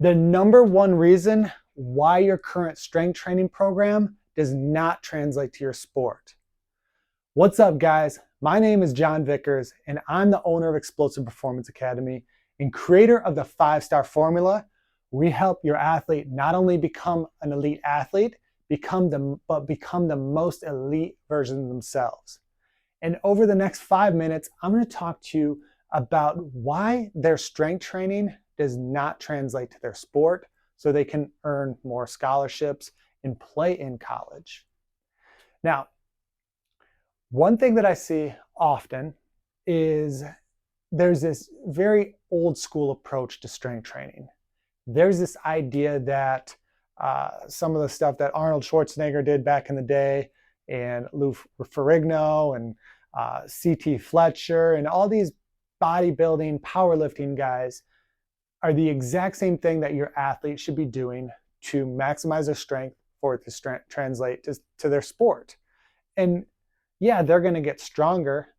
The number one reason why your current strength training program does not translate to your sport. What's up, guys? My name is John Vickers, and I'm the owner of Explosive Performance Academy and creator of the 5-Star Formula. We help your athlete not only become an elite athlete, but become the most elite version of themselves. And over the next 5 minutes, I'm going to talk to you about why their strength training does not translate to their sport so they can earn more scholarships and play in college. Now, one thing that I see often is there's this very old school approach to strength training. There's this idea that some of the stuff that Arnold Schwarzenegger did back in the day, and Lou Ferrigno and C.T. Fletcher and all these bodybuilding, powerlifting guys are the exact same thing that your athlete should be doing to maximize their strength for it to translate to their sport. And yeah, they're going to get stronger,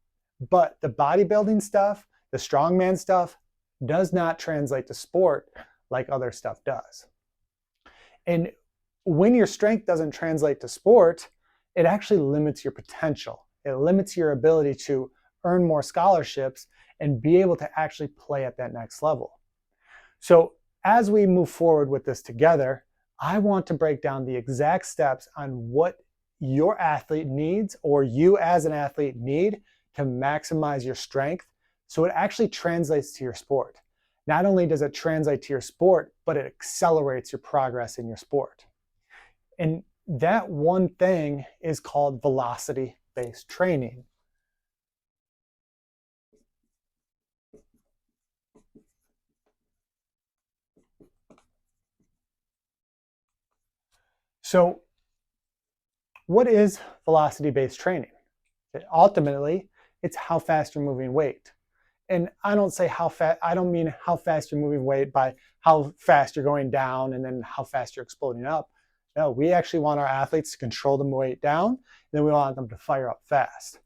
but the bodybuilding stuff, the strongman stuff, does not translate to sport like other stuff does. And when your strength doesn't translate to sport, it actually limits your potential. It limits your ability to earn more scholarships and be able to actually play at that next level. So as we move forward with this together, I want to break down the exact steps on what your athlete needs, or you as an athlete need, to maximize your strength so it actually translates to your sport. Not only does it translate to your sport, but it accelerates your progress in your sport. And that one thing is called velocity-based training. So what is velocity-based training? Ultimately, it's how fast you're moving weight. And I don't say how fast, I don't mean how fast you're moving weight by how fast you're going down and then how fast you're exploding up. No, we actually want our athletes to control the weight down, and then we want them to fire up fast.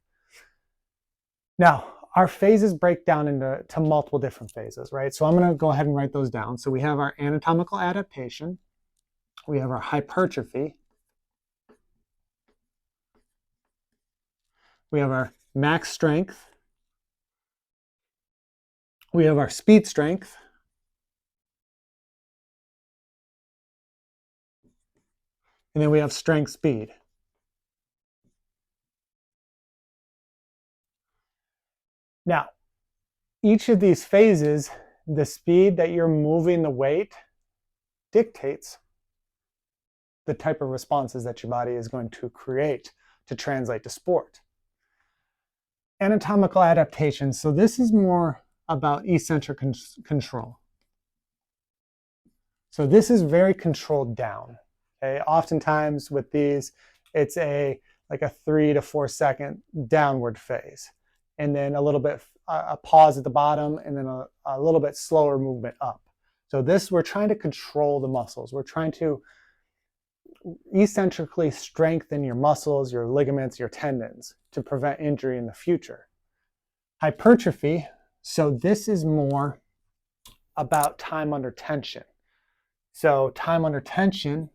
Now, our phases break down into multiple different phases, right? So I'm going to go ahead and write those down. So we have our anatomical adaptation. We have our hypertrophy. We have our max strength. We have our speed strength. And then we have strength speed. Now, each of these phases, the speed that you're moving the weight dictates the type of responses that your body is going to create to translate to sport. Anatomical adaptation. So this is more about eccentric control. So this is very controlled down. Okay? Oftentimes with these, it's like a 3 to 4 second downward phase, and then a little bit a pause at the bottom, and then a little bit slower movement up. So this, we're trying to control the muscles. We're trying to eccentrically strengthen your muscles, your ligaments, your tendons to prevent injury in the future. Hypertrophy. So this is more about time under tension. So time under tension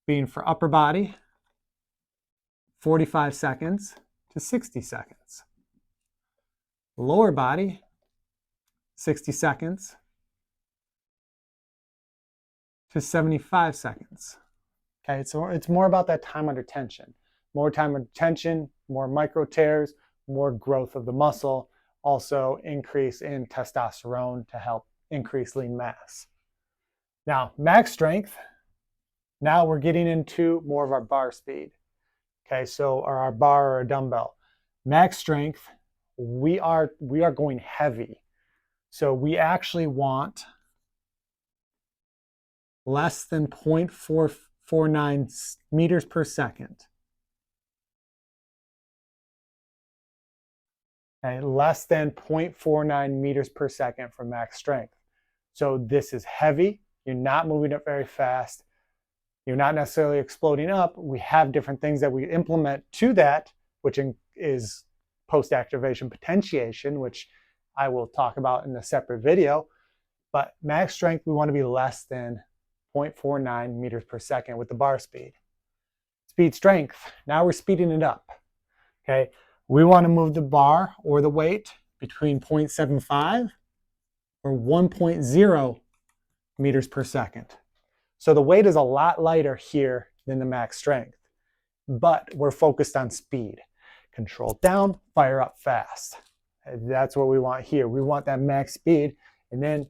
being for upper body, 45 seconds to 60 seconds. Lower body, 60 seconds to 75 seconds. Okay, so it's more about that time under tension. More time under tension, more micro tears, more growth of the muscle, also increase in testosterone to help increase lean mass. Now, max strength, now we're getting into more of our bar speed. Okay, so or our bar or a dumbbell. Max strength, we are going heavy. So we actually want less than 0.449 meters per second. Okay, less than 0.49 meters per second for max strength. So this is heavy. You're not moving it very fast. You're not necessarily exploding up. We have different things that we implement to that, which is post-activation potentiation, which I will talk about in a separate video. but max strength, we want to be less than 0.49 meters per second with the bar speed. Speed strength, now we're speeding it up. Okay, we want to move the bar or the weight between 0.75 or 1.0 meters per second. So the weight is a lot lighter here than the max strength, but we're focused on speed. Control down, fire up fast. That's what we want here. We want that max speed, and then,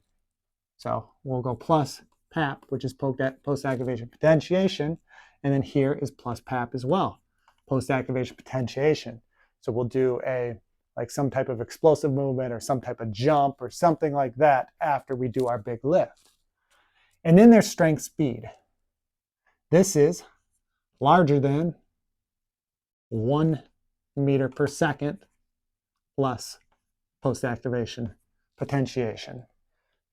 so we'll go plus PAP, which is post-activation potentiation, and then here is plus PAP as well, post-activation potentiation. So we'll do like some type of explosive movement or some type of jump or something like that after we do our big lift. And then there's strength speed. This is larger than 1 meter per second plus post-activation potentiation.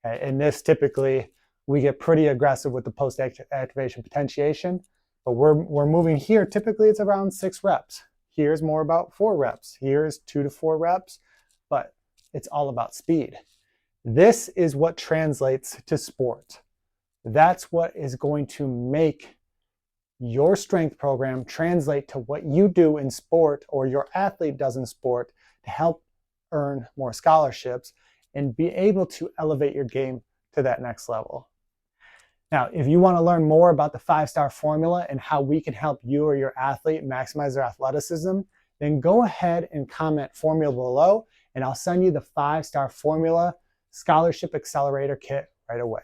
Okay, and this typically, we get pretty aggressive with the post-activation potentiation, but we're moving here, typically it's around 6 reps. Here's more about 4 reps. Here's 2 to 4 reps, but it's all about speed. This is what translates to sport. That's what is going to make your strength program translate to what you do in sport or your athlete does in sport to help earn more scholarships and be able to elevate your game to that next level. Now, if you want to learn more about the 5-star formula and how we can help you or your athlete maximize their athleticism, then go ahead and comment formula below, and I'll send you the 5-star formula scholarship accelerator kit right away.